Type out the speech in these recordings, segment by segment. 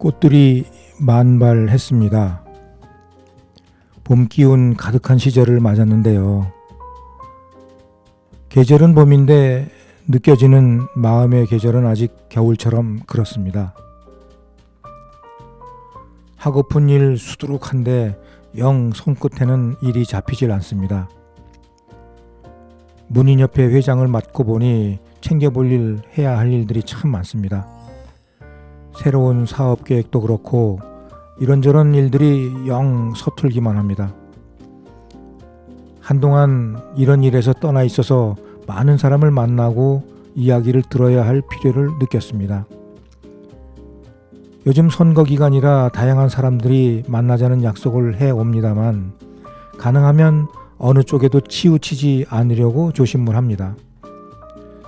꽃들이 만발했습니다. 봄 기운 가득한 시절을 맞았는데요. 계절은 봄인데 느껴지는 마음의 계절은 아직 겨울처럼 그렇습니다. 하고픈 일 수두룩한데 영 손끝에는 일이 잡히질 않습니다. 문인협회 회장을 맡고 보니 챙겨볼 일, 해야 할 일들이 참 많습니다. 새로운 사업 계획도 그렇고 이런저런 일들이 영 서툴기만 합니다. 한동안 이런 일에서 떠나 있어서 많은 사람을 만나고 이야기를 들어야 할 필요를 느꼈습니다. 요즘 선거 기간이라 다양한 사람들이 만나자는 약속을 해옵니다만 가능하면 어느 쪽에도 치우치지 않으려고 조심을 합니다.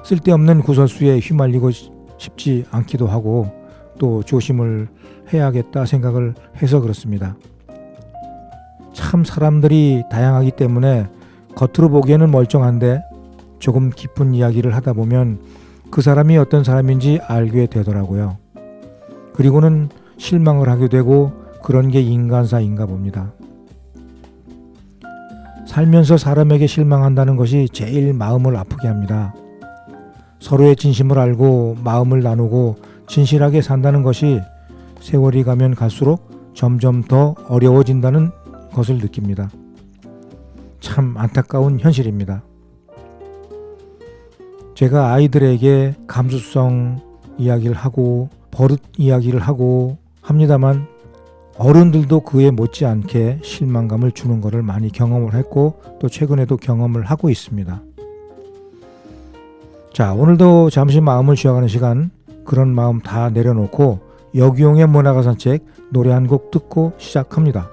쓸데없는 구설수에 휘말리고 싶지 않기도 하고 또 조심을 해야겠다 생각을 해서 그렇습니다. 참 사람들이 다양하기 때문에 겉으로 보기에는 멀쩡한데 조금 깊은 이야기를 하다 보면 그 사람이 어떤 사람인지 알게 되더라고요. 그리고는 실망을 하게 되고 그런 게 인간사인가 봅니다. 살면서 사람에게 실망한다는 것이 제일 마음을 아프게 합니다. 서로의 진심을 알고 마음을 나누고 진실하게 산다는 것이 세월이 가면 갈수록 점점 더 어려워진다는 것을 느낍니다. 참 안타까운 현실입니다. 제가 아이들에게 감수성 이야기를 하고 버릇 이야기를 하고 합니다만 어른들도 그에 못지않게 실망감을 주는 것을 많이 경험을 했고 또 최근에도 경험을 하고 있습니다. 자, 오늘도 잠시 마음을 쉬어가는 시간, 그런 마음 다 내려놓고 여기용의 문화가 산책 노래 한 곡 듣고 시작합니다.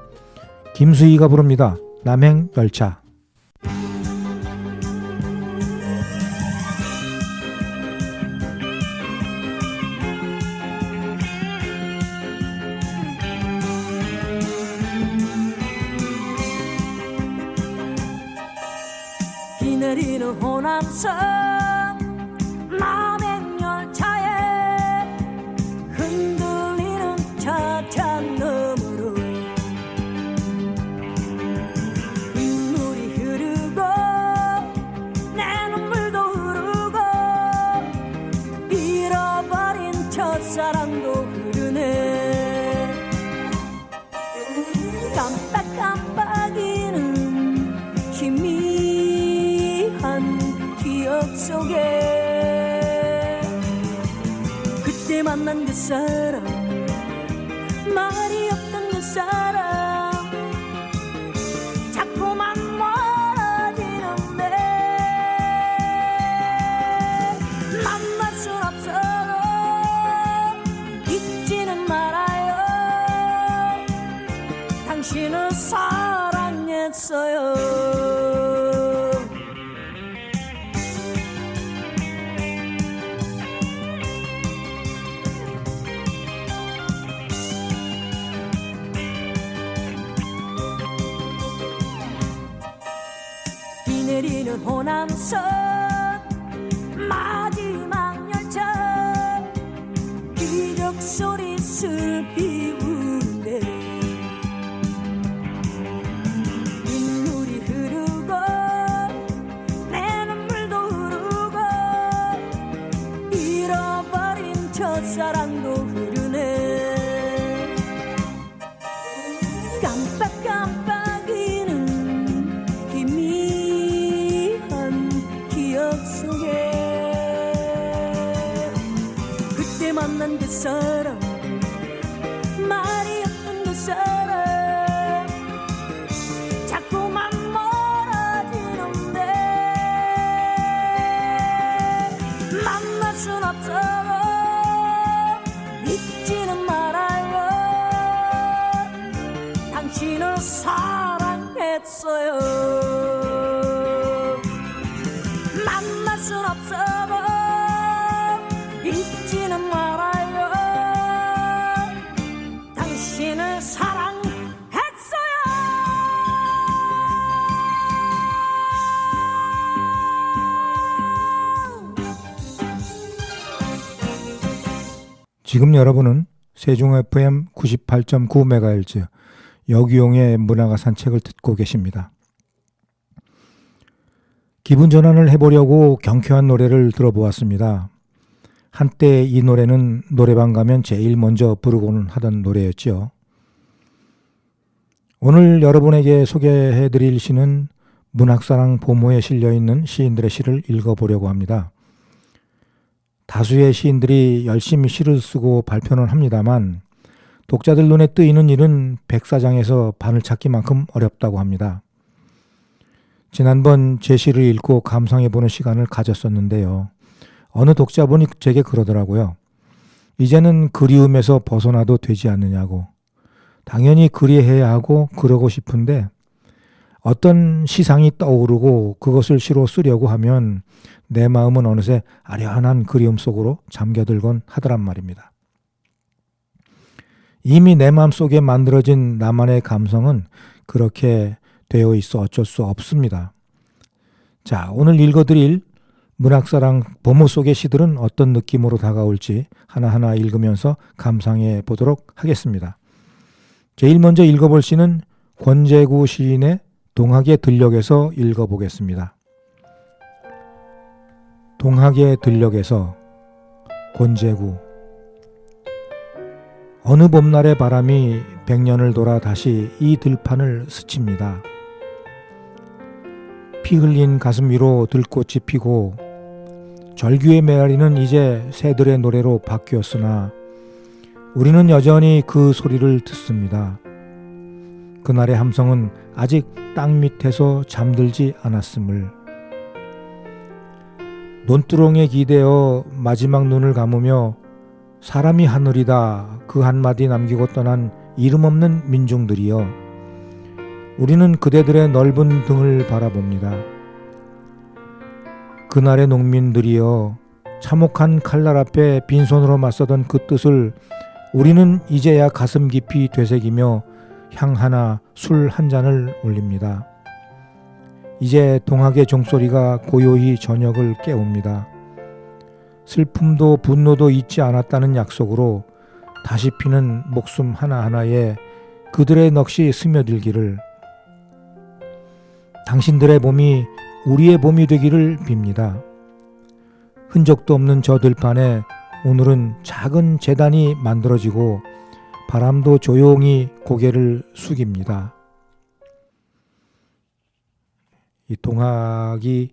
김수희가 부릅니다. 남행열차. 비 내리는 호남선 남행열차에 흔들리는 차찬 너머로 눈물이 흐르고 내 눈물도 흐르고 잃어버린 첫사랑도 흐르네. 깜빡깜빡이는 희미한 기억 속에 그때 만난 그 사람, 말이 없던 그 사람 자꾸만 멀어지는데 만날 순 없어도 잊지는 말아요. 당신을 사랑했어요. 비 내리는 호남선 마지막 열차 기적 소리 슬피 우는데 눈물이 흐르고 내 눈물도 흐르고 잃어버린 첫사랑도 흐르네. 깜빡깜빡이는 희미한 기억 속에 그때 만난 그 사람, 말이 없던 그 사람 자꾸만 멀어지는데 만날 순 없어도 잊지는 말아요. 당신을 사랑했어요. 만날 순 없어도 잊지는 말아요. 당신을 사랑했어요. 지금 여러분은 세종 FM 98.9MHz 여기용의 문화가 산책을 듣고 계십니다. 기분 전환을 해보려고 경쾌한 노래를 들어보았습니다. 한때 이 노래는 노래방 가면 제일 먼저 부르고는 하던 노래였죠. 오늘 여러분에게 소개해드릴 시는 문학사랑 보모에 실려있는 시인들의 시를 읽어보려고 합니다. 다수의 시인들이 열심히 시를 쓰고 발표는 합니다만 독자들 눈에 뜨이는 일은 백사장에서 바늘 찾기만큼 어렵다고 합니다. 지난번 제 시를 읽고 감상해보는 시간을 가졌었는데요. 어느 독자분이 제게 그러더라고요. 이제는 그리움에서 벗어나도 되지 않느냐고. 당연히 그리해야 하고 그러고 싶은데 어떤 시상이 떠오르고 그것을 시로 쓰려고 하면 내 마음은 어느새 아련한 그리움 속으로 잠겨들곤 하더란 말입니다. 이미 내 마음속에 만들어진 나만의 감성은 그렇게 되어 있어 어쩔 수 없습니다. 자, 오늘 읽어드릴 문학사랑 보모 속의 시들은 어떤 느낌으로 다가올지 하나하나 읽으면서 감상해 보도록 하겠습니다. 제일 먼저 읽어볼 시는 권제구 시인의 동학의 들녘에서 읽어보겠습니다. 동학의 들녘에서 권제구. 어느 봄날의 바람이 100년을 돌아 다시 이 들판을 스칩니다. 피 흘린 가슴 위로 들꽃이 피고 절규의 메아리는 이제 새들의 노래로 바뀌었으나 우리는 여전히 그 소리를 듣습니다. 그날의 함성은 아직 땅 밑에서 잠들지 않았음을. 논두렁에 기대어 마지막 눈을 감으며 사람이 하늘이다 그 한마디 남기고 떠난 이름 없는 민중들이여, 우리는 그대들의 넓은 등을 바라봅니다. 그날의 농민들이여, 참혹한 칼날 앞에 빈손으로 맞서던 그 뜻을 우리는 이제야 가슴 깊이 되새기며 향 하나 술 한 잔을 올립니다. 이제 동학의 종소리가 고요히 저녁을 깨웁니다. 슬픔도 분노도 잊지 않았다는 약속으로 다시 피는 목숨 하나하나에 그들의 넋이 스며들기를, 당신들의 봄이 우리의 봄이 되기를 빕니다. 흔적도 없는 저 들판에 오늘은 작은 제단이 만들어지고 바람도 조용히 고개를 숙입니다. 이 동학이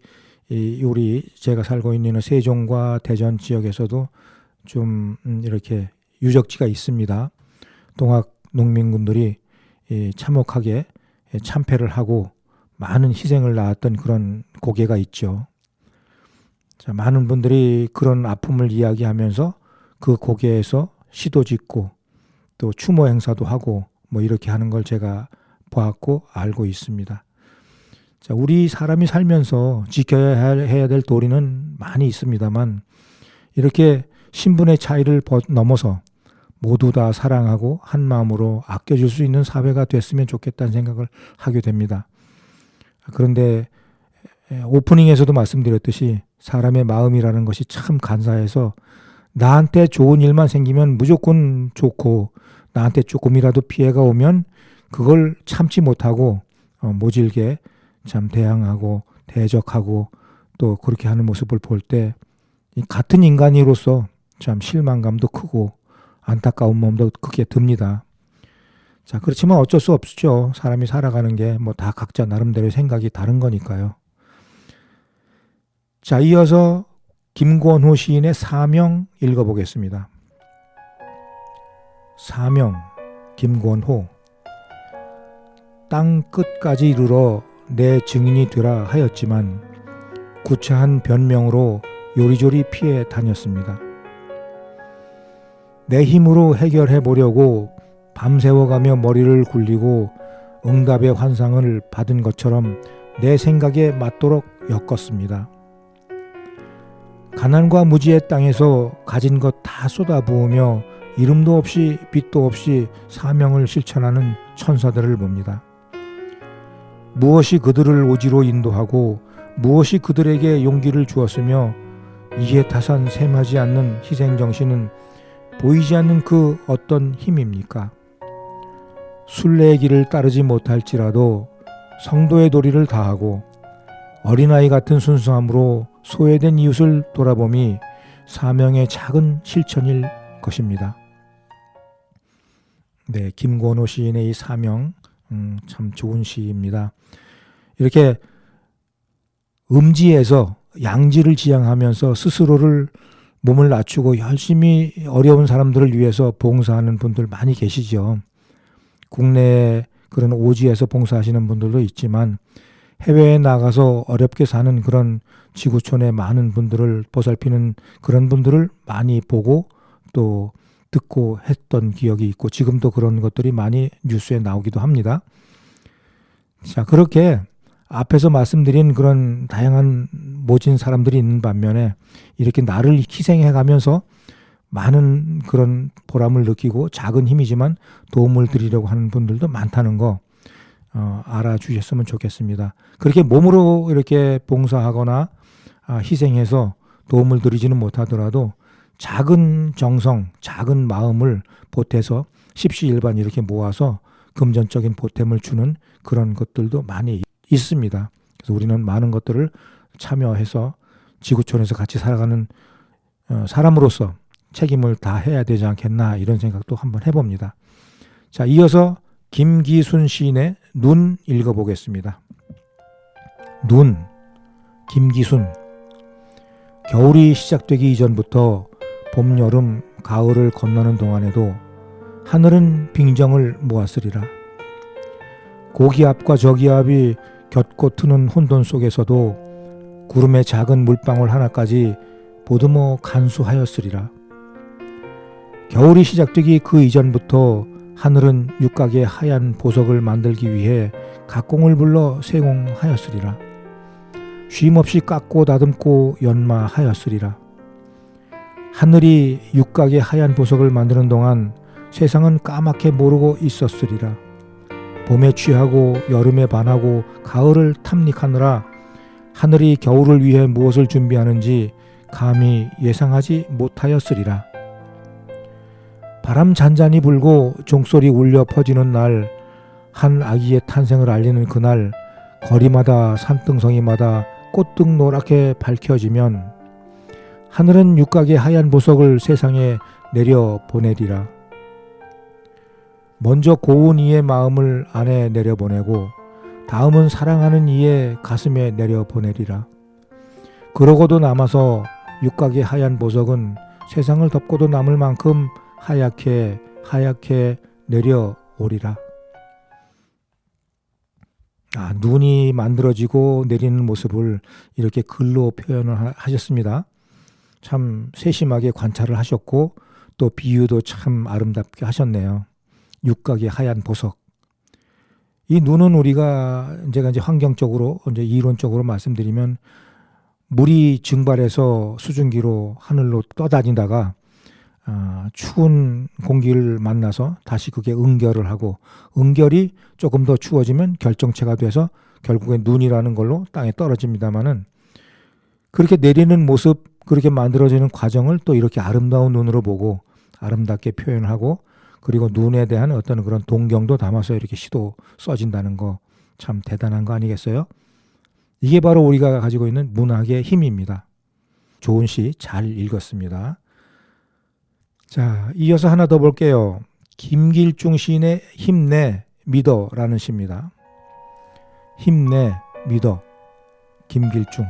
우리 제가 살고 있는 세종과 대전 지역에서도 좀 이렇게 유적지가 있습니다. 동학 농민군들이 참혹하게 참패를 하고 많은 희생을 낳았던 그런 고개가 있죠. 자, 많은 분들이 그런 아픔을 이야기하면서 그 고개에서 시도 짓고 또 추모 행사도 하고 뭐 이렇게 하는 걸 제가 보았고 알고 있습니다. 자, 우리 사람이 살면서 지켜야 해야 될 도리는 많이 있습니다만 이렇게 신분의 차이를 넘어서 모두 다 사랑하고 한 마음으로 아껴줄 수 있는 사회가 됐으면 좋겠다는 생각을 하게 됩니다. 그런데 오프닝에서도 말씀드렸듯이 사람의 마음이라는 것이 참 간사해서 나한테 좋은 일만 생기면 무조건 좋고 나한테 조금이라도 피해가 오면 그걸 참지 못하고 모질게 참 대항하고 대적하고 또 그렇게 하는 모습을 볼 때 같은 인간으로서 참 실망감도 크고 안타까운 마음도 크게 듭니다. 자, 그렇지만 어쩔 수 없죠. 사람이 살아가는 게 뭐 다 각자 나름대로의 생각이 다른 거니까요. 자, 이어서 김권호 시인의 사명 읽어보겠습니다. 사명, 김권호. 땅 끝까지 이르러 내 증인이 되라 하였지만 구차한 변명으로 요리조리 피해 다녔습니다. 내 힘으로 해결해 보려고 밤새워가며 머리를 굴리고 응답의 환상을 받은 것처럼 내 생각에 맞도록 엮었습니다. 가난과 무지의 땅에서 가진 것 다 쏟아부으며 이름도 없이 빛도 없이 사명을 실천하는 천사들을 봅니다. 무엇이 그들을 오지로 인도하고 무엇이 그들에게 용기를 주었으며 이해 타산 셈하지 않는 희생정신은 보이지 않는 그 어떤 힘입니까? 순례의 길을 따르지 못할지라도 성도의 도리를 다하고 어린아이 같은 순수함으로 소외된 이웃을 돌아봄이 사명의 작은 실천일 것입니다. 네, 김건호 시인의 이 사명 참 좋은 시입니다. 이렇게 음지에서 양지를 지향하면서 스스로를 몸을 낮추고 열심히 어려운 사람들을 위해서 봉사하는 분들 많이 계시죠. 국내에 그런 오지에서 봉사하시는 분들도 있지만 해외에 나가서 어렵게 사는 그런 지구촌의 많은 분들을 보살피는 그런 분들을 많이 보고 또 듣고 했던 기억이 있고 지금도 그런 것들이 많이 뉴스에 나오기도 합니다. 자, 그렇게 앞에서 말씀드린 그런 다양한 모진 사람들이 있는 반면에 이렇게 나를 희생해 가면서 많은 그런 보람을 느끼고 작은 힘이지만 도움을 드리려고 하는 분들도 많다는 거 알아주셨으면 좋겠습니다. 그렇게 몸으로 이렇게 봉사하거나 희생해서 도움을 드리지는 못하더라도 작은 정성, 작은 마음을 보태서 십시일반 이렇게 모아서 금전적인 보탬을 주는 그런 것들도 많이 있습니다. 그래서 우리는 많은 것들을 참여해서 지구촌에서 같이 살아가는 사람으로서 책임을 다해야 되지 않겠나 이런 생각도 한번 해봅니다. 자, 이어서 김기순 시인의 눈 읽어보겠습니다. 눈, 김기순. 겨울이 시작되기 이전부터 봄, 여름, 가을을 건너는 동안에도 하늘은 빙정을 모았으리라. 고기압과 저기압이 곁고 트는 혼돈 속에서도 구름의 작은 물방울 하나까지 보듬어 간수하였으리라. 겨울이 시작되기 그 이전부터 하늘은 육각의 하얀 보석을 만들기 위해 각공을 불러 세공하였으리라. 쉼없이 깎고 다듬고 연마하였으리라. 하늘이 육각의 하얀 보석을 만드는 동안 세상은 까맣게 모르고 있었으리라. 봄에 취하고 여름에 반하고 가을을 탐닉하느라 하늘이 겨울을 위해 무엇을 준비하는지 감히 예상하지 못하였으리라. 바람 잔잔히 불고 종소리 울려 퍼지는 날, 한 아기의 탄생을 알리는 그날, 거리마다 산등성이마다 꽃등 노랗게 밝혀지면 하늘은 육각의 하얀 보석을 세상에 내려 보내리라. 먼저 고운 이의 마음을 안에 내려보내고 다음은 사랑하는 이의 가슴에 내려보내리라. 그러고도 남아서 육각의 하얀 보석은 세상을 덮고도 남을 만큼 하얗게 내려오리라. 눈이 만들어지고 내리는 모습을 이렇게 글로 표현을 하셨습니다. 참 세심하게 관찰을 하셨고 또 비유도 참 아름답게 하셨네요. 육각의 하얀 보석. 이 눈은 우리가 제가 이제 환경적으로 이제 이론적으로 말씀드리면 물이 증발해서 수증기로 하늘로 떠다니다가 추운 공기를 만나서 다시 그게 응결을 하고 응결이 조금 더 추워지면 결정체가 돼서 결국에 눈이라는 걸로 땅에 떨어집니다마는 그렇게 내리는 모습, 그렇게 만들어지는 과정을 또 이렇게 아름다운 눈으로 보고 아름답게 표현하고 그리고 눈에 대한 어떤 그런 동경도 담아서 이렇게 시도 써진다는 거 참 대단한 거 아니겠어요? 이게 바로 우리가 가지고 있는 문학의 힘입니다. 좋은 시 잘 읽었습니다. 자, 이어서 하나 더 볼게요. 김길중 시인의 힘내 믿어라는 시입니다. 힘내 믿어. 김길중.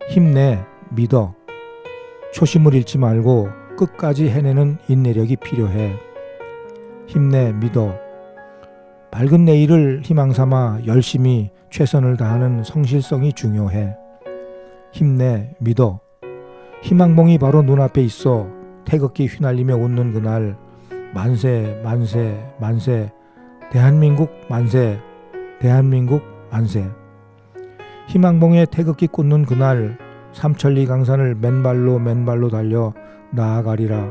힘내 믿어. 초심을 잃지 말고 끝까지 해내는 인내력이 필요해. 힘내 믿어. 밝은 내일을 희망 삼아 열심히 최선을 다하는 성실성이 중요해. 힘내 믿어. 희망봉이 바로 눈앞에 있어 태극기 휘날리며 웃는 그날, 만세 만세 만세 대한민국 만세 대한민국 만세. 희망봉에 태극기 꽂는 그날, 삼천리 강산을 맨발로 달려 나아가리라.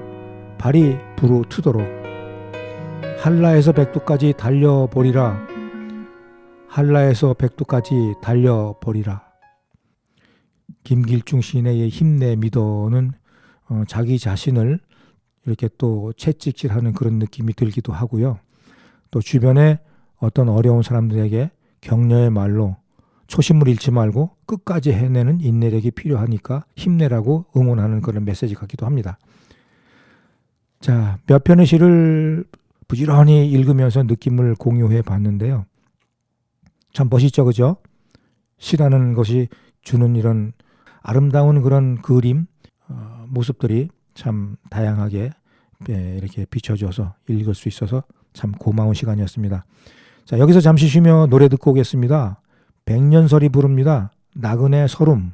발이 부르 트도록. 한라에서 백두까지 달려보리라. 한라에서 백두까지 달려보리라. 김길중 시인의 힘내 믿어는 자기 자신을 이렇게 또 채찍질하는 그런 느낌이 들기도 하고요. 또 주변에 어떤 어려운 사람들에게 격려의 말로 초심을 잃지 말고 끝까지 해내는 인내력이 필요하니까 힘내라고 응원하는 그런 메시지 같기도 합니다. 자, 몇 편의 시를 부지런히 읽으면서 느낌을 공유해 봤는데요. 참 멋있죠, 그죠? 시라는 것이 주는 이런 아름다운 그런 그림, 모습들이 참 다양하게 이렇게 비춰줘서 읽을 수 있어서 참 고마운 시간이었습니다. 자, 여기서 잠시 쉬며 노래 듣고 오겠습니다. 백년설이 부릅니다. 나그네 서름.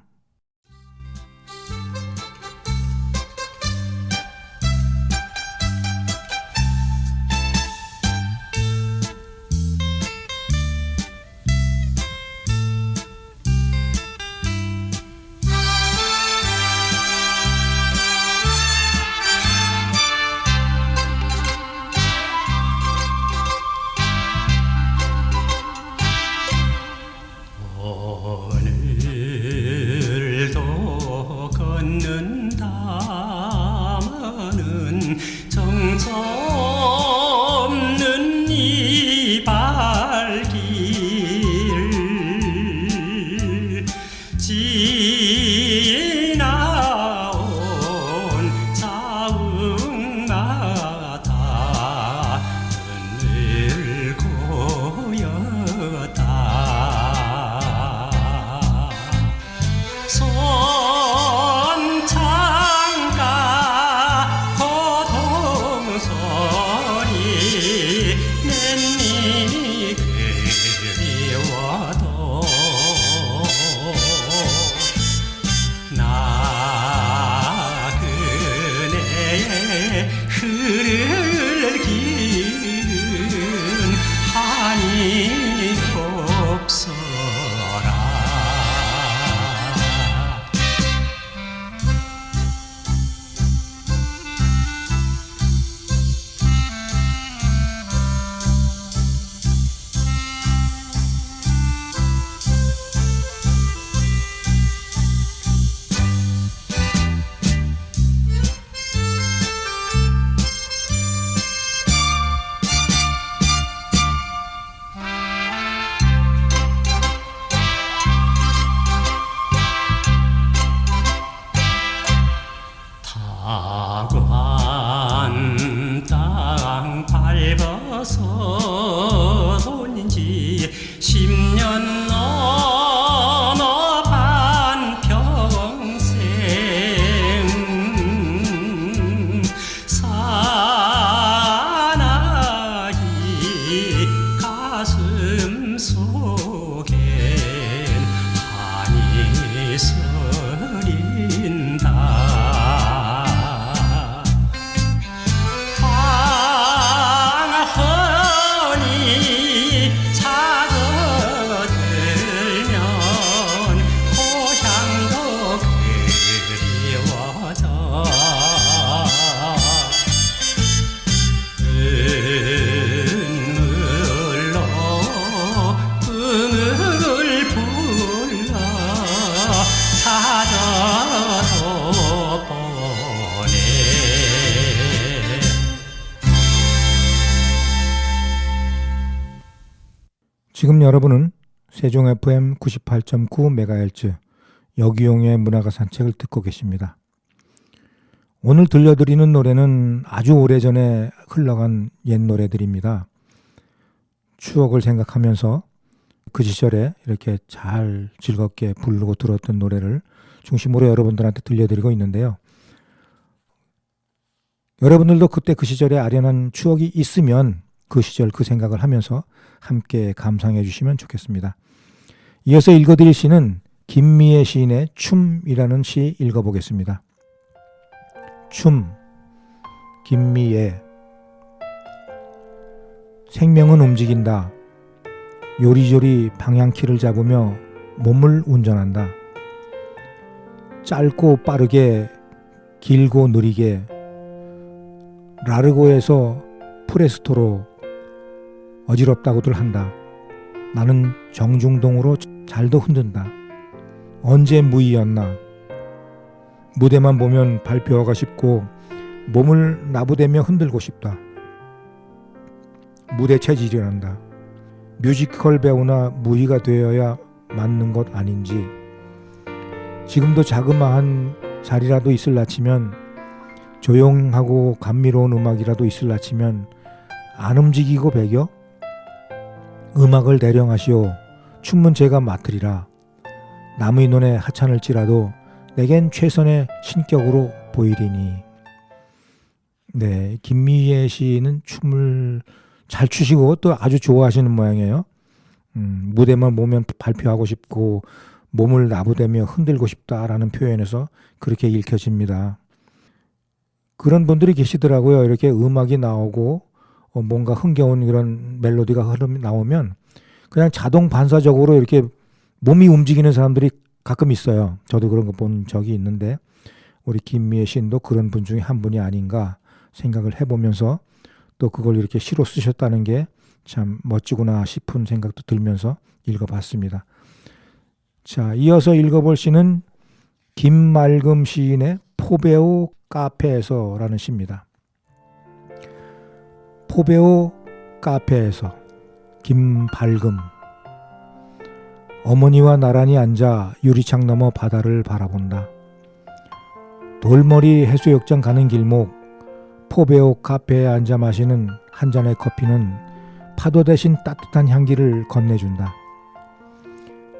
오늘도 걷는다마는 정처 없는 이 발길 지나온 자웅마다 늘 고였다. 손창가 고동선이 냇니 그리워도 나그네의 흐를 길은 한이 없어라. 타관 땅 밟아서 돈인지 10년 넘어 반평생 사나이 가슴 속엔 한이 서린다. 황혼이 작아들면 고향도 그리워져. 눈물로 꿈을 불러 찾아도 보내. 지금 여러분은 세종 FM 98.9MHz 여기용의 문화가 산책을 듣고 계십니다. 오늘 들려드리는 노래는 아주 오래전에 흘러간 옛 노래들입니다. 추억을 생각하면서 그 시절에 이렇게 잘 즐겁게 부르고 들었던 노래를 중심으로 여러분들한테 들려드리고 있는데요. 여러분들도 그때 그 시절에 아련한 추억이 있으면 그 시절 그 생각을 하면서 함께 감상해 주시면 좋겠습니다. 이어서 읽어드릴 시는 김미애 시인의 춤이라는 시 읽어보겠습니다. 춤, 김미애. 생명은 움직인다. 요리조리 방향키를 잡으며 몸을 운전한다. 짧고 빠르게, 길고 느리게, 라르고에서 프레스토로 어지럽다고들 한다. 나는 정중동으로 잘도 흔든다. 언제 무의였나. 무대만 보면 발표하가 쉽고 몸을 나부대며 흔들고 싶다. 무대 체질이란다. 뮤지컬 배우나 무희가 되어야 맞는 것 아닌지. 지금도 자그마한 자리라도 있을라 치면, 조용하고 감미로운 음악이라도 있을라 치면 안 움직이고 배겨? 음악을 대령하시오. 춤은 제가 맡으리라. 남의 눈에 하찮을지라도 내겐 최선의 신격으로 보이리니. 네, 김미애 시인은 춤을 잘 추시고 또 아주 좋아하시는 모양이에요. 무대만 보면 발표하고 싶고 몸을 나부대며 흔들고 싶다라는 표현에서 그렇게 읽혀집니다. 그런 분들이 계시더라고요. 이렇게 음악이 나오고 뭔가 흥겨운 그런 멜로디가 나오면 그냥 자동 반사적으로 이렇게 몸이 움직이는 사람들이 가끔 있어요. 저도 그런 거 본 적이 있는데 우리 김미애 시인도 그런 분 중에 한 분이 아닌가 생각을 해보면서 또 그걸 이렇게 시로 쓰셨다는 게 참 멋지구나 싶은 생각도 들면서 읽어봤습니다. 자, 이어서 읽어볼 시는 김말금 시인의 포배오 카페에서라는 시입니다. 포배오 카페에서. 김발금. 어머니와 나란히 앉아 유리창 너머 바다를 바라본다. 돌머리 해수욕장 가는 길목, 포배오 카페에 앉아 마시는 한 잔의 커피는 파도 대신 따뜻한 향기를 건네준다.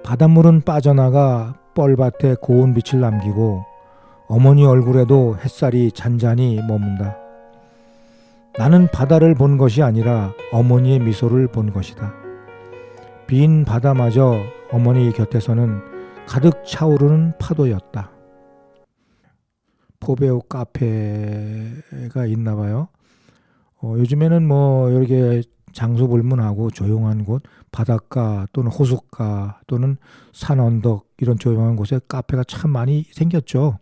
바닷물은 빠져나가 뻘밭에 고운 빛을 남기고 어머니 얼굴에도 햇살이 잔잔히 머문다. 나는 바다를 본 것이 아니라 어머니의 미소를 본 것이다. 빈 바다마저 어머니 곁에서는 가득 차오르는 파도였다. 포배오 카페가 있나 봐요. 요즘에는 뭐 이렇게 장소 불문하고 조용한 곳, 바닷가 또는 호숫가 또는 산 언덕 이런 조용한 곳에 카페가 참 많이 생겼죠.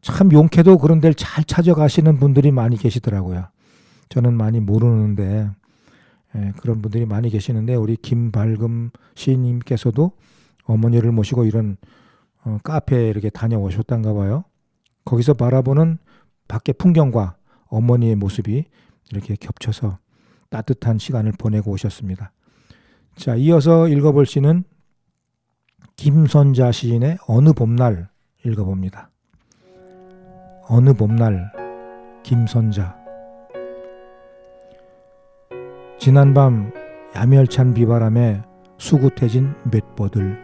참 용케도 그런 데를 잘 찾아가시는 분들이 많이 계시더라고요. 저는 많이 모르는데 그런 분들이 많이 계시는데 우리 김발금 시인님께서도 어머니를 모시고 이런 카페에 이렇게 다녀오셨단가 봐요. 거기서 바라보는 밖의 풍경과 어머니의 모습이 이렇게 겹쳐서 따뜻한 시간을 보내고 오셨습니다. 자, 이어서 읽어볼 시는 김선자 시인의 어느 봄날 읽어봅니다. 어느 봄날. 김선자. 지난밤 야멸찬 비바람에 수굿해진 맷버들.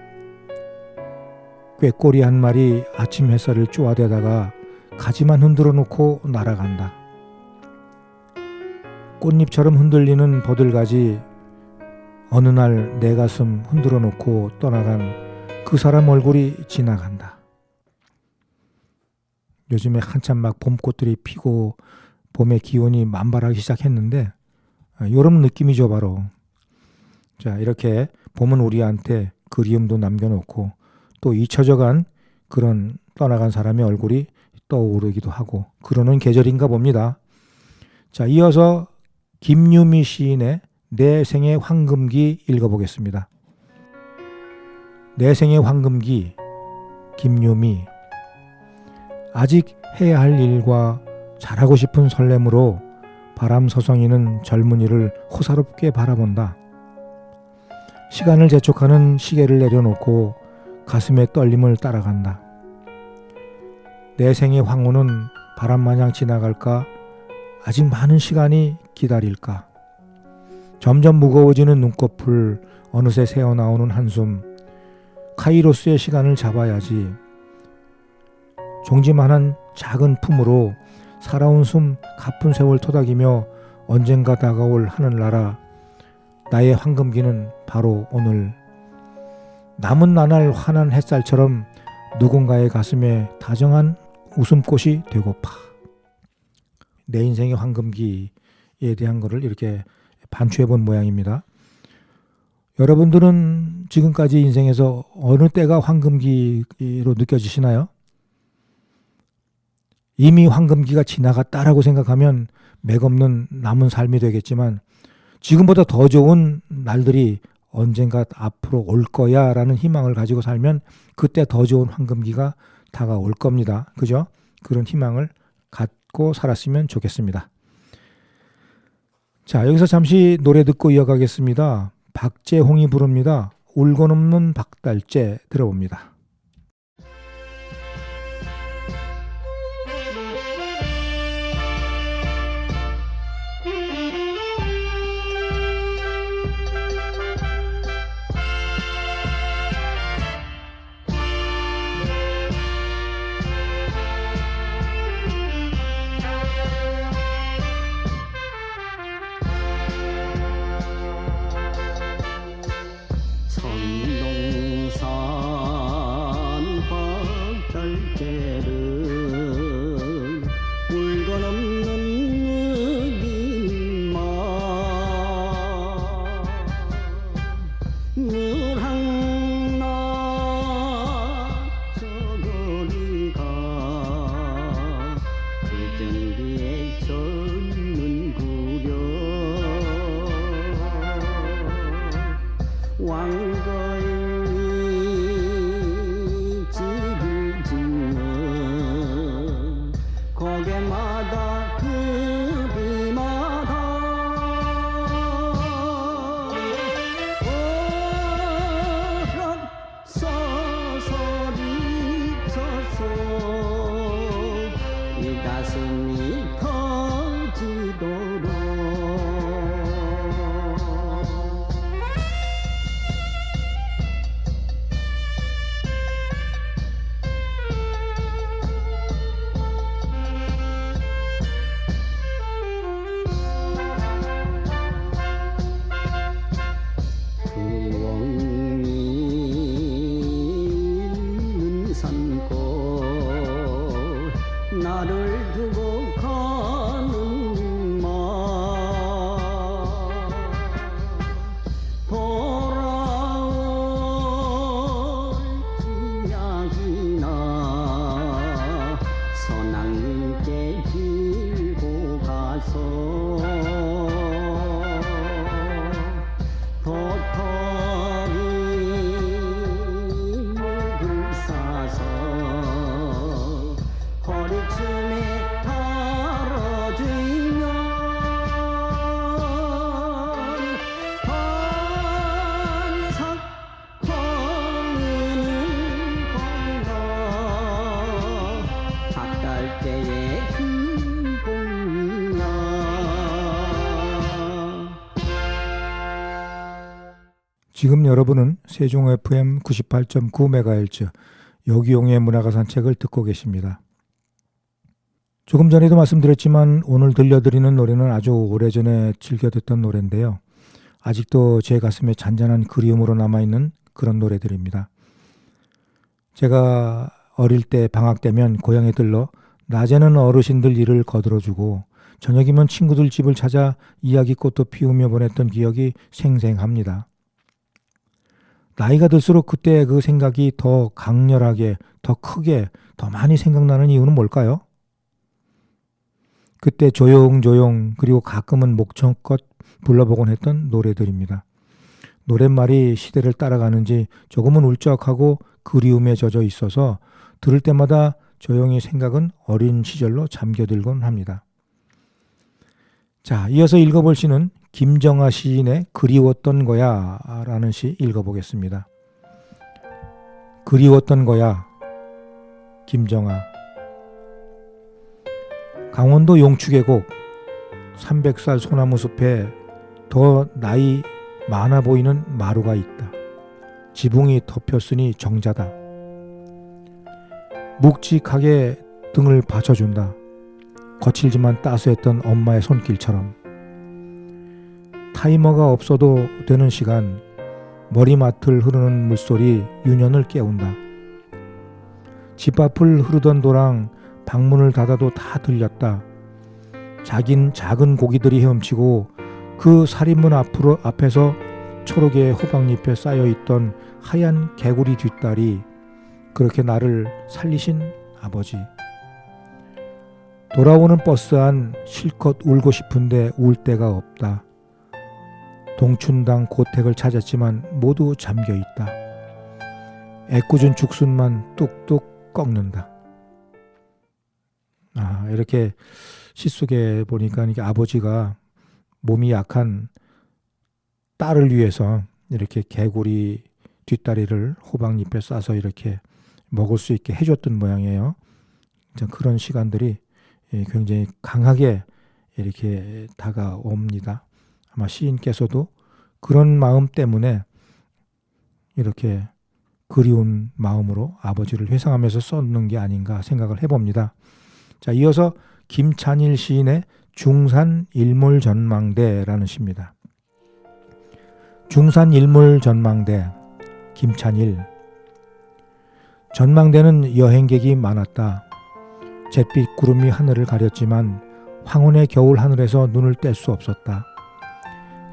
꾀꼬리 한 마리 아침 햇살을 쪼아대다가 가지만 흔들어 놓고 날아간다. 꽃잎처럼 흔들리는 버들가지 어느 날 내 가슴 흔들어 놓고 떠나간 그 사람 얼굴이 지나간다. 요즘에 한참 막 봄꽃들이 피고 봄의 기운이 만발하기 시작했는데 이런 느낌이죠 바로. 자, 이렇게 봄은 우리한테 그리움도 남겨놓고 또 잊혀져간 그런 떠나간 사람의 얼굴이 떠오르기도 하고 그러는 계절인가 봅니다. 자, 이어서 김유미 시인의 내 생의 황금기 읽어보겠습니다. 내 생의 황금기. 김유미. 아직 해야 할 일과 잘하고 싶은 설렘으로 바람 서성이는 젊은이를 호사롭게 바라본다. 시간을 재촉하는 시계를 내려놓고 가슴의 떨림을 따라간다. 내 생의 황후는 바람마냥 지나갈까? 아직 많은 시간이 기다릴까? 점점 무거워지는 눈꺼풀, 어느새 새어나오는 한숨. 카이로스의 시간을 잡아야지. 종지만한 작은 품으로 살아온 숨 가쁜 세월 토닥이며 언젠가 다가올 하늘나라. 나의 황금기는 바로 오늘. 남은 나날 환한 햇살처럼 누군가의 가슴에 다정한 웃음꽃이 되고파. 내 인생의 황금기에 대한 것을 이렇게 반추해 본 모양입니다. 여러분들은 지금까지 인생에서 어느 때가 황금기로 느껴지시나요? 이미 황금기가 지나갔다라고 생각하면 맥없는 남은 삶이 되겠지만 지금보다 더 좋은 날들이 언젠가 앞으로 올 거야 라는 희망을 가지고 살면 그때 더 좋은 황금기가 다가올 겁니다. 그죠? 그런 희망을 잊고 살았으면 좋겠습니다. 자, 여기서 잠시 노래 듣고 이어가겠습니다. 박재홍이 부릅니다. 울고 넘는 박달재 들어봅니다. 천동산 박달재를 울고 넘는 느린마 늘항나 저거리가 그정리에 젖는 구려 왕거리 집을 짓는 고개마다 급이마다 오락 서서리 쳐서 이 가슴이 터지도록 있는 산골 나를 두고 가는 마 돌아올지 약이나 선왕님께 들고 가서 도토리 목을 싸서 허리춤에 달아주면 반삭 거리는 건가 박달재의 금봉이야. 지금 여러분은 세종 FM 98.9MHz 여기용의 문화가 산책을 듣고 계십니다. 조금 전에도 말씀드렸지만 오늘 들려드리는 노래는 아주 오래전에 즐겨 듣던 노래인데요. 아직도 제 가슴에 잔잔한 그리움으로 남아있는 그런 노래들입니다. 제가 어릴 때 방학 때면 고향에 들러 낮에는 어르신들 일을 거들어주고 저녁이면 친구들 집을 찾아 이야기꽃도 피우며 보냈던 기억이 생생합니다. 나이가 들수록 그때 그 생각이 더 강렬하게, 더 크게, 더 많이 생각나는 이유는 뭘까요? 그때 조용조용 그리고 가끔은 목청껏 불러보곤 했던 노래들입니다. 노랫말이 시대를 따라가는지 조금은 울적하고 그리움에 젖어 있어서 들을 때마다 조용히 생각은 어린 시절로 잠겨들곤 합니다. 자, 이어서 읽어볼 시는 김정아 시인의 그리웠던 거야 라는 시 읽어보겠습니다. 그리웠던 거야, 김정아. 강원도 용추계곡 300살 소나무 숲에 더 나이 많아 보이는 마루가 있다. 지붕이 덮였으니 정자다. 묵직하게 등을 받쳐준다. 거칠지만 따스했던 엄마의 손길처럼. 타이머가 없어도 되는 시간, 머리맡을 흐르는 물소리 유년을 깨운다. 집 앞을 흐르던 도랑 방문을 닫아도 다 들렸다. 작은 고기들이 헤엄치고 그 살인문 앞에서 초록의 호박잎에 쌓여있던 하얀 개구리 뒷다리, 그렇게 나를 살리신 아버지. 돌아오는 버스 안 실컷 울고 싶은데 울 데가 없다. 동춘당 고택을 찾았지만 모두 잠겨있다. 애꿎은 죽순만 뚝뚝 꺾는다. 이렇게 시 속에 보니까 이게 아버지가 몸이 약한 딸을 위해서 이렇게 개구리 뒷다리를 호박잎에 싸서 이렇게 먹을 수 있게 해줬던 모양이에요. 그런 시간들이 굉장히 강하게 이렇게 다가옵니다. 아마 시인께서도 그런 마음 때문에 이렇게 그리운 마음으로 아버지를 회상하면서 썼는 게 아닌가 생각을 해봅니다. 자, 이어서 김찬일 시인의 중산일몰전망대라는 시입니다. 중산일몰전망대, 김찬일. 전망대는 여행객이 많았다. 잿빛 구름이 하늘을 가렸지만 황혼의 겨울 하늘에서 눈을 뗄 수 없었다.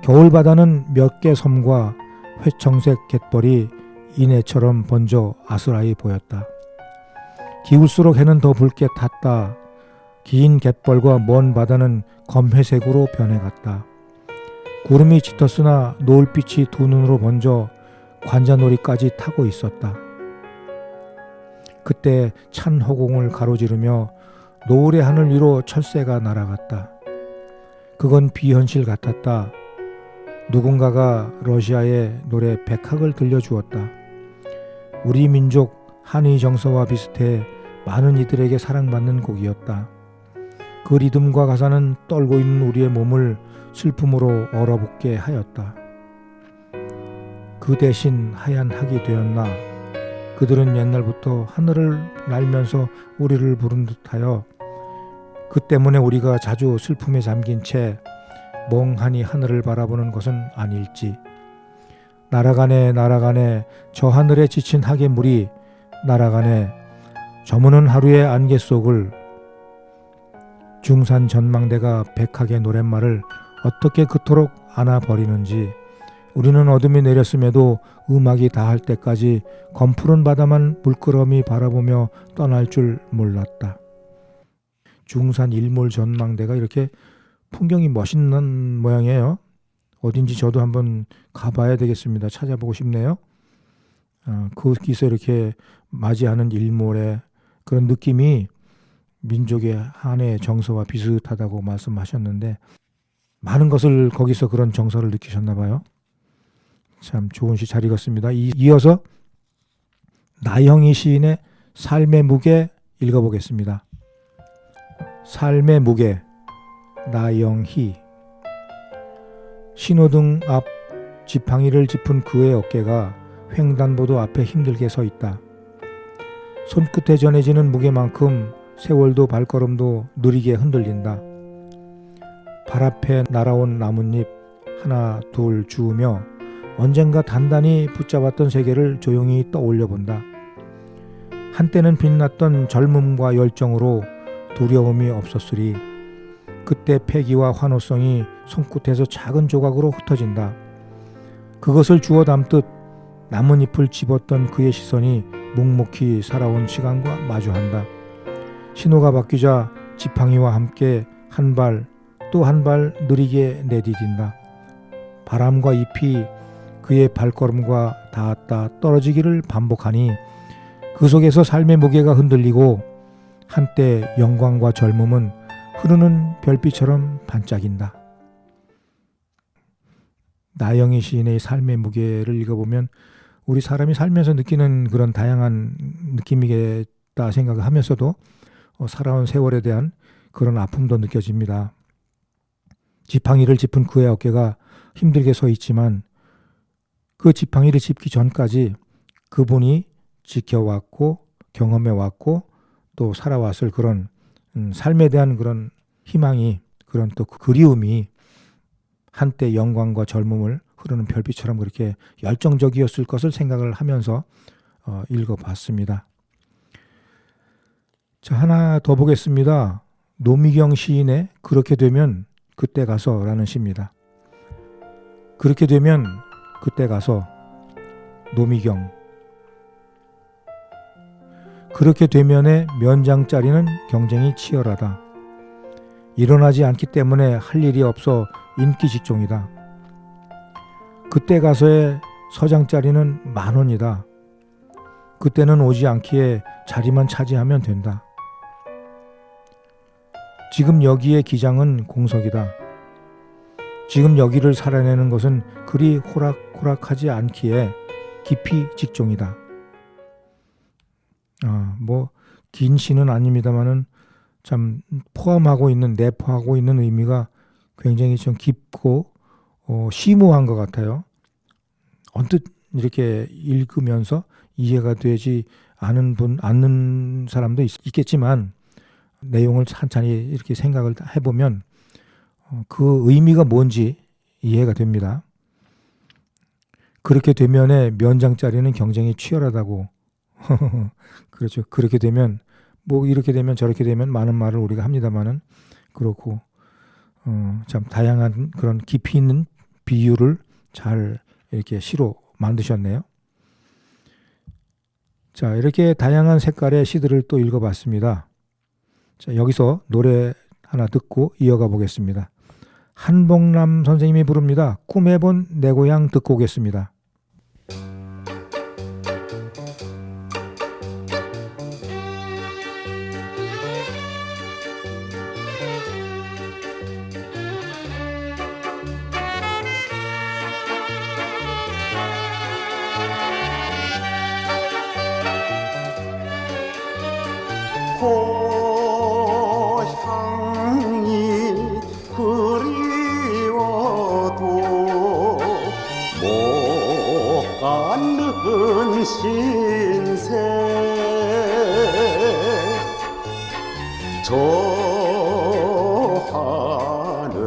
겨울 바다는 몇 개 섬과 회청색 갯벌이 이내처럼 번져 아스라이 보였다. 기울수록 해는 더 붉게 탔다. 긴 갯벌과 먼 바다는 검회색으로 변해갔다. 구름이 짙었으나 노을빛이 두 눈으로 번져 관자놀이까지 타고 있었다. 그때 찬 허공을 가로지르며 노을의 하늘 위로 철새가 날아갔다. 그건 비현실 같았다. 누군가가 러시아의 노래 백학을 들려주었다. 우리 민족 한의 정서와 비슷해 많은 이들에게 사랑받는 곡이었다. 그 리듬과 가사는 떨고 있는 우리의 몸을 슬픔으로 얼어붙게 하였다. 그 대신 하얀 학이 되었나? 그들은 옛날부터 하늘을 날면서 우리를 부른 듯하여 그 때문에 우리가 자주 슬픔에 잠긴 채 멍하니 하늘을 바라보는 것은 아닐지. 날아가네 날아가네 저 하늘에 지친 학의 물이 날아가네 저무는 하루의 안개 속을. 중산 전망대가 백학의 노랫말을 어떻게 그토록 안아버리는지. 우리는 어둠이 내렸음에도 음악이 다할 때까지 검푸른 바다만 물끄러미 바라보며 떠날 줄 몰랐다. 중산 일몰 전망대가 이렇게 풍경이 멋있는 모양이에요. 어딘지 저도 한번 가봐야 되겠습니다. 찾아보고 싶네요. 거기서 이렇게 맞이하는 일몰의 그런 느낌이 민족의 한해의 정서와 비슷하다고 말씀하셨는데 많은 것을 거기서 그런 정서를 느끼셨나 봐요. 참 좋은 시 잘 읽었습니다. 이어서 나영희 시인의 삶의 무게 읽어보겠습니다. 삶의 무게, 나영희. 신호등 앞 지팡이를 짚은 그의 어깨가 횡단보도 앞에 힘들게 서 있다. 손끝에 전해지는 무게만큼 세월도 발걸음도 느리게 흔들린다. 발 앞에 날아온 나뭇잎 하나 둘 주우며 언젠가 단단히 붙잡았던 세계를 조용히 떠올려 본다. 한때는 빛났던 젊음과 열정으로 두려움이 없었으리 그때 패기와 환호성이 손끝에서 작은 조각으로 흩어진다. 그것을 주워 담듯 나뭇잎을 집었던 그의 시선이 묵묵히 살아온 시간과 마주한다. 신호가 바뀌자 지팡이와 함께 한 발 또 한 발 느리게 내디딘다. 바람과 잎이 그의 발걸음과 닿았다 떨어지기를 반복하니 그 속에서 삶의 무게가 흔들리고 한때 영광과 젊음은 흐르는 별빛처럼 반짝인다. 나영희 시인의 삶의 무게를 읽어보면 우리 사람이 살면서 느끼는 그런 다양한 느낌이겠다 생각을 하면서도 살아온 세월에 대한 그런 아픔도 느껴집니다. 지팡이를 짚은 그의 어깨가 힘들게 서 있지만 그 지팡이를 짚기 전까지 그분이 지켜왔고 경험해왔고 또 살아왔을 그런 삶에 대한 그런 희망이 그런 또 그리움이 한때 영광과 젊음을 흐르는 별빛처럼 그렇게 열정적이었을 것을 생각을 하면서 읽어봤습니다. 자, 하나 더 보겠습니다. 노미경 시인의 그렇게 되면 그때 가서라는 시입니다. 그렇게 되면 그때 가서. 노미경. 그렇게 되면의 면장짜리는 경쟁이 치열하다. 일어나지 않기 때문에 할 일이 없어 인기 직종이다. 그때 가서의 서장짜리는 10,000원이다. 그때는 오지 않기에 자리만 차지하면 된다. 지금 여기의 기장은 공석이다. 지금 여기를 살아내는 것은 그리 호락호락하지 않기에 깊이 직종이다. 뭐 긴 시는 아닙니다만은 참 내포하고 있는 의미가 굉장히 좀 깊고 심오한 것 같아요. 언뜻 이렇게 읽으면서 이해가 되지 않는 사람도 있겠지만 내용을 찬찬히 이렇게 생각을 해보면 그 의미가 뭔지 이해가 됩니다. 그렇게 되면에 면장자리는 경쟁이 치열하다고. 그렇죠. 그렇게 되면 뭐 이렇게 되면 저렇게 되면 많은 말을 우리가 합니다만은 그렇고 참 다양한 그런 깊이 있는 비유를 잘 이렇게 시로 만드셨네요. 자, 이렇게 다양한 색깔의 시들을 또 읽어봤습니다. 자, 여기서 노래 하나 듣고 이어가 보겠습니다. 한복남 선생님이 부릅니다. 꿈에 본 내 고향 듣고 오겠습니다. 고향이 그리워도 못 가는 신세 저 하늘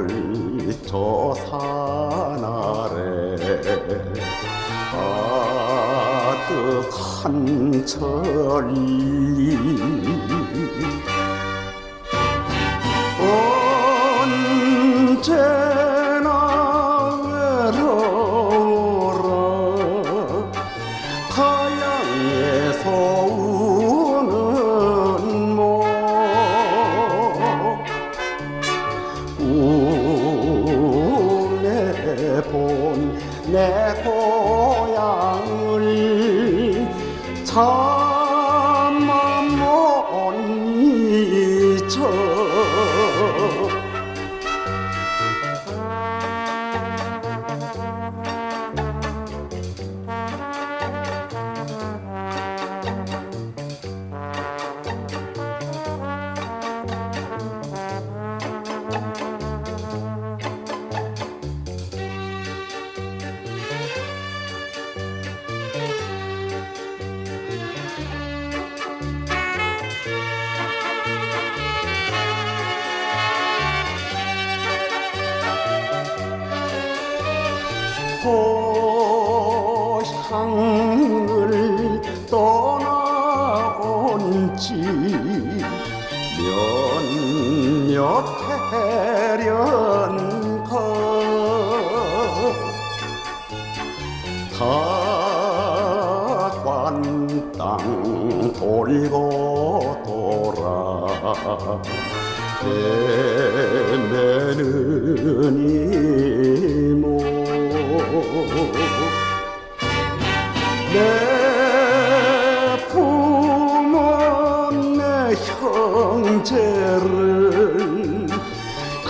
저 산 아래 가득한 천리 언제나 외로워라 가양에서 우는 모 꿈에 본 내 고향을 차마 못 잊어 고향을 떠나온 지 몇몇 해련가 다관 땅 돌고 돌아 헤매는 이모 내 부모 내 형제를 그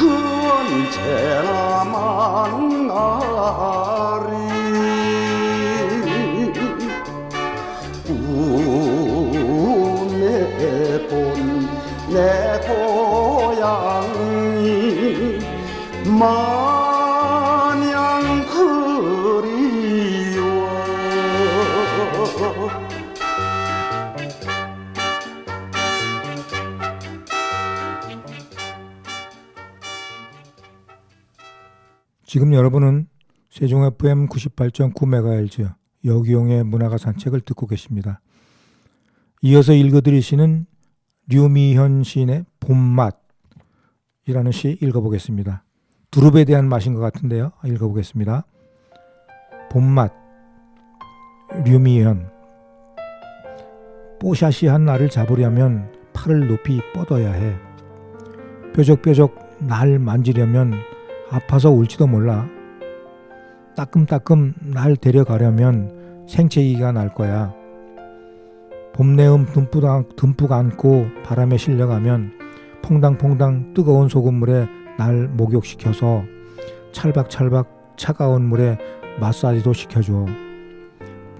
언제나 만나리 꿈에 본 내 고향이 마냥 그리워 지금 여러분은 세종 FM 98.9MHz 여기용의 문화가 산책을 듣고 계십니다. 이어서 읽어드릴 시는 류미현 시인의 봄맛이라는 시 읽어보겠습니다. 두릅에 대한 맛인 것 같은데요. 읽어보겠습니다. 봄맛 류미현 뽀샤시한 나를 잡으려면 팔을 높이 뻗어야 해. 뾰족뾰족 날 만지려면 아파서 울지도 몰라. 따끔따끔 날 데려가려면 생채기가 날 거야. 봄내음 듬뿍 안고 바람에 실려가면 퐁당퐁당 뜨거운 소금물에 날 목욕시켜서 찰박찰박 차가운 물에 마사지도 시켜줘.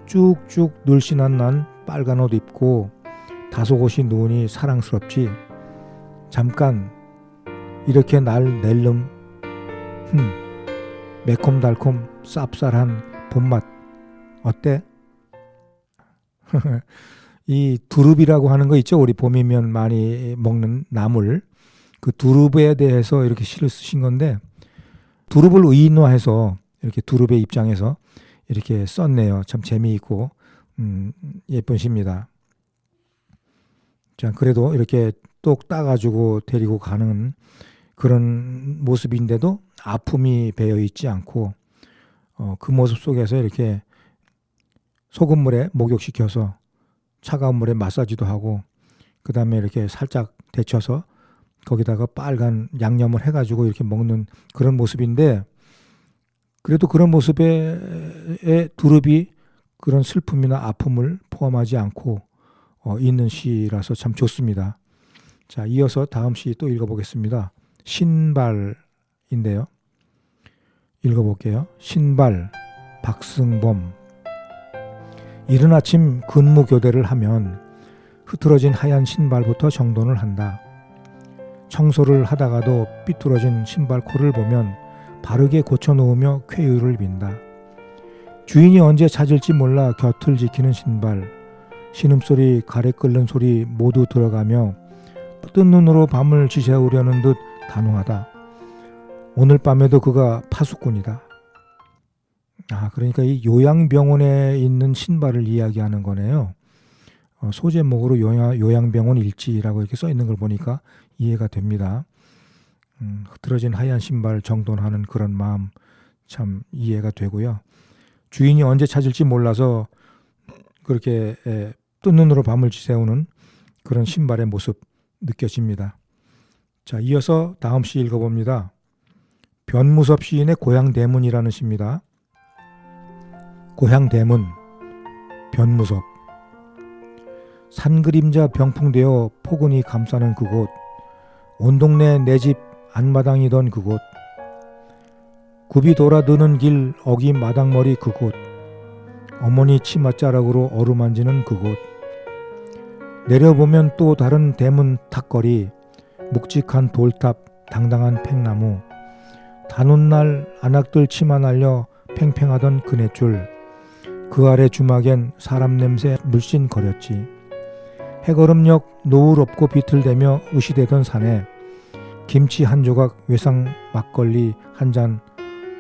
쭉쭉 늘씬한 난 빨간 옷 입고 다소곳이 누우니 사랑스럽지. 잠깐 이렇게 날 낼름. 매콤달콤 쌉쌀한 봄맛 어때? 이 두릅이라고 하는 거 있죠. 우리 봄이면 많이 먹는 나물. 그 두릅에 대해서 이렇게 시를 쓰신 건데 두릅을 의인화해서 이렇게 두릅의 입장에서 이렇게 썼네요. 참 재미있고 예쁜 시입니다. 자, 그래도 이렇게 똑 따가지고 데리고 가는 그런 모습인데도 아픔이 배어 있지 않고 그 모습 속에서 이렇게 소금물에 목욕시켜서 차가운 물에 마사지도 하고 그 다음에 이렇게 살짝 데쳐서 거기다가 빨간 양념을 해가지고 이렇게 먹는 그런 모습인데 그래도 그런 모습에 두릅이 그런 슬픔이나 아픔을 포함하지 않고 있는 시라서 참 좋습니다. 자, 이어서 다음 시 또 읽어보겠습니다. 신발인데요. 읽어볼게요. 신발, 박승범. 이른 아침 근무 교대를 하면 흐트러진 하얀 신발부터 정돈을 한다. 청소를 하다가도 삐뚤어진 신발코를 보면 바르게 고쳐놓으며 쾌유를 빈다. 주인이 언제 찾을지 몰라 곁을 지키는 신발, 신음소리, 가래 끓는 소리 모두 들어가며 뜬 눈으로 밤을 지새우려는 듯 단호하다. 오늘 밤에도 그가 파수꾼이다. 그러니까 이 요양병원에 있는 신발을 이야기하는 거네요. 소제목으로 요양병원 일지라고 이렇게 써 있는 걸 보니까 이해가 됩니다. 흐트러진 하얀 신발 정돈하는 그런 마음 참 이해가 되고요. 주인이 언제 찾을지 몰라서 그렇게 뜬 눈으로 밤을 지새우는 그런 신발의 모습 느껴집니다. 자, 이어서 다음 시 읽어봅니다. 변무섭 시인의 고향대문이라는 시입니다. 고향대문, 변무섭. 산그림자 병풍되어 포근히 감싸는 그곳, 온 동네 내 집 안마당이던 그곳, 굽이 돌아드는 길 어기 마당머리 그곳, 어머니 치맛자락으로 어루만지는 그곳, 내려보면 또 다른 대문 탑거리, 묵직한 돌탑, 당당한 팽나무, 다눈 날 안악들 치마 날려 팽팽하던 그네줄, 그 아래 주막엔 사람 냄새 물씬 거렸지. 해거름역 노을 없고 비틀대며 의시되던 산에 김치 한 조각, 외상 막걸리 한 잔,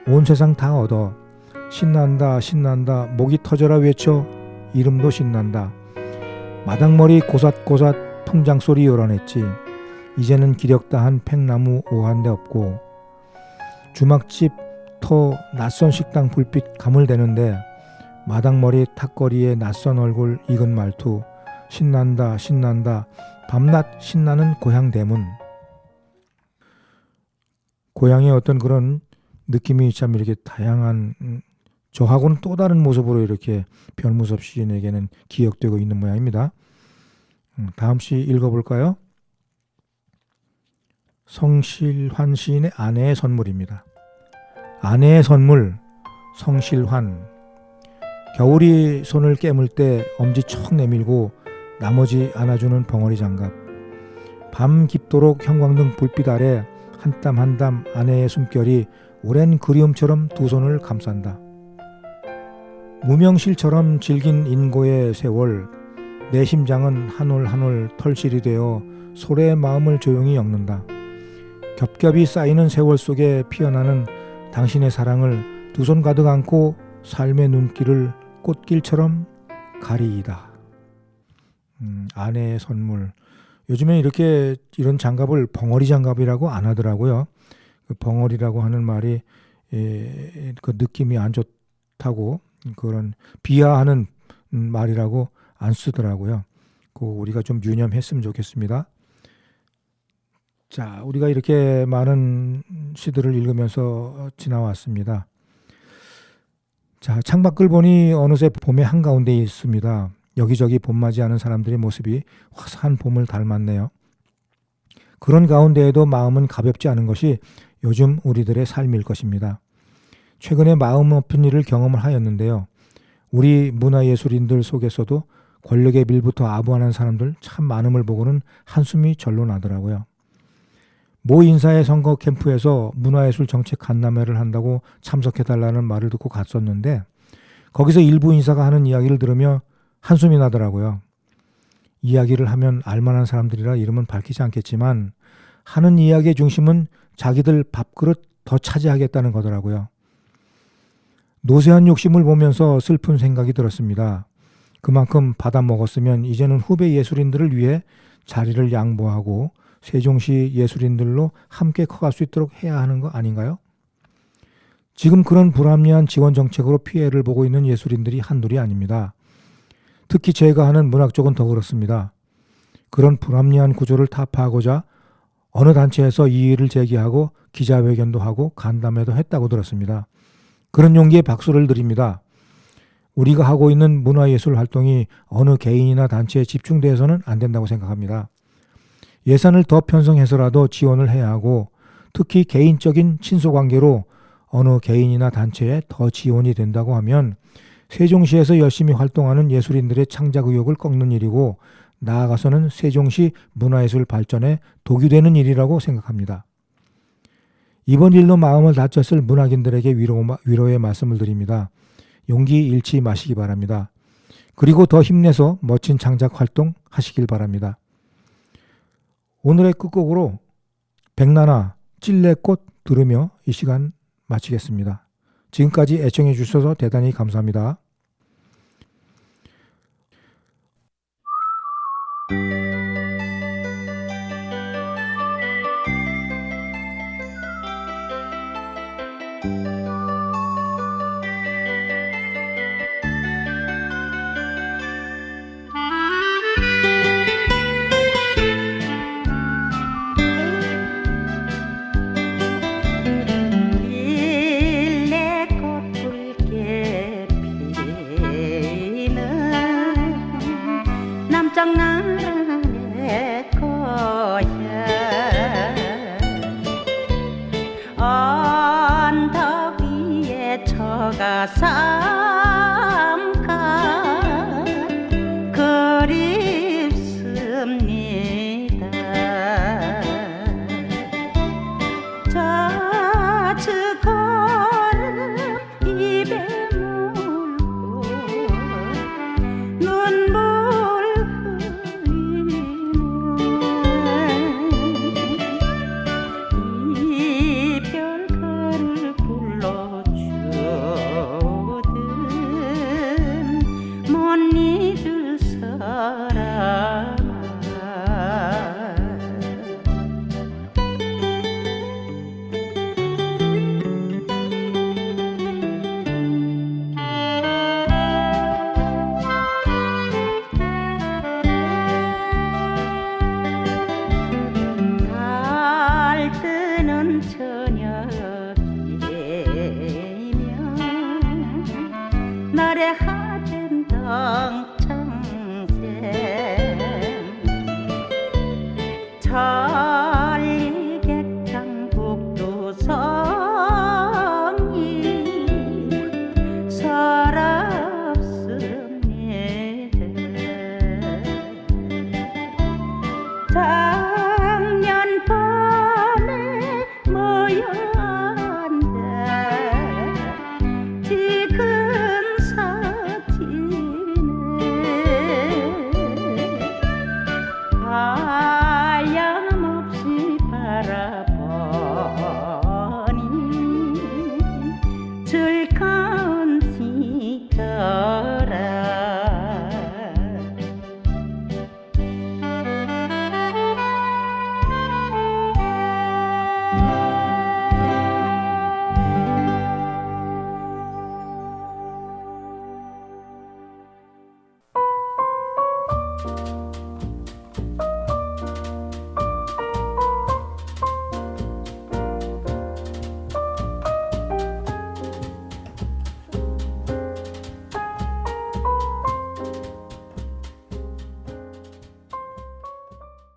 온 세상 다 얻어 신난다 신난다 목이 터져라 외쳐 이름도 신난다. 마당머리 고삿고삿 통장소리 요란했지. 이제는 기력다한 팽나무 오한데 없고 주막집 터 낯선 식당 불빛 가물대는데 마당머리 탁거리에 낯선 얼굴 익은 말투 신난다 신난다 밤낮 신나는 고향대문. 고향의 어떤 그런 느낌이 참 이렇게 다양한 저하고는 또 다른 모습으로 이렇게 변무섭 시인에게는 기억되고 있는 모양입니다. 다음 시 읽어볼까요? 성실환 시인의 아내의 선물입니다. 아내의 선물, 성실환. 겨울이 손을 깨물 때 엄지 척 내밀고 나머지 안아주는 벙어리 장갑. 밤 깊도록 형광등 불빛 아래 한 땀 한 땀 아내의 숨결이 오랜 그리움처럼 두 손을 감싼다. 무명실처럼 질긴 인고의 세월, 내 심장은 한 올 한 올 털실이 되어 소래의 마음을 조용히 엮는다. 겹겹이 쌓이는 세월 속에 피어나는 당신의 사랑을 두 손 가득 안고 삶의 눈길을 꽃길처럼 가리이다. 아내의 선물. 요즘에 이렇게 이런 장갑을 벙어리 장갑이라고 안 하더라고요. 그 벙어리라고 하는 말이 그 느낌이 안 좋다고 그런 비하하는 말이라고 안 쓰더라고요. 그 우리가 좀 유념했으면 좋겠습니다. 자, 우리가 이렇게 많은 시들을 읽으면서 지나왔습니다. 자, 창밖을 보니 어느새 봄의 한가운데 있습니다. 여기저기 봄맞이 하는 사람들의 모습이 화사한 봄을 닮았네요. 그런 가운데에도 마음은 가볍지 않은 것이 요즘 우리들의 삶일 것입니다. 최근에 마음 아픈 일을 경험을 하였는데요. 우리 문화예술인들 속에서도 권력의 밀부터 아부하는 사람들 참 많음을 보고는 한숨이 절로 나더라고요. 모 인사의 선거 캠프에서 문화예술 정책 간담회를 한다고 참석해달라는 말을 듣고 갔었는데 거기서 일부 인사가 하는 이야기를 들으며 한숨이 나더라고요. 이야기를 하면 알만한 사람들이라 이름은 밝히지 않겠지만 하는 이야기의 중심은 자기들 밥그릇 더 차지하겠다는 거더라고요. 노쇠한 욕심을 보면서 슬픈 생각이 들었습니다. 그만큼 받아먹었으면 이제는 후배 예술인들을 위해 자리를 양보하고 세종시 예술인들로 함께 커갈 수 있도록 해야 하는 거 아닌가요? 지금 그런 불합리한 지원 정책으로 피해를 보고 있는 예술인들이 한둘이 아닙니다. 특히 제가 하는 문학 쪽은 더 그렇습니다. 그런 불합리한 구조를 타파하고자 어느 단체에서 이의를 제기하고 기자회견도 하고 간담회도 했다고 들었습니다. 그런 용기에 박수를 드립니다. 우리가 하고 있는 문화예술 활동이 어느 개인이나 단체에 집중돼서는 안 된다고 생각합니다. 예산을 더 편성해서라도 지원을 해야 하고 특히 개인적인 친소관계로 어느 개인이나 단체에 더 지원이 된다고 하면 세종시에서 열심히 활동하는 예술인들의 창작 의욕을 꺾는 일이고 나아가서는 세종시 문화예술 발전에 독이 되는 일이라고 생각합니다. 이번 일로 마음을 다쳤을 문학인들에게 위로의 말씀을 드립니다. 용기 잃지 마시기 바랍니다. 그리고 더 힘내서 멋진 창작 활동 하시길 바랍니다. 오늘의 끝곡으로 백나나 찔레꽃 들으며 이 시간 마치겠습니다. 지금까지 애청해 주셔서 대단히 감사합니다. 찔레꽃 붉게 피는 남장난의 거야 언덕 위에 처가 삼가 그립습니다. 자주 걸음 입에 물고 눈물 흘리는 이별가를 불러주든 못 잊을 사람아 달 뜨는 저녁이면 날의 하얀 덩창샘 천리객장 북두성이 서럽습니다. 작년 밤에 모여 앉아 찍은 사진에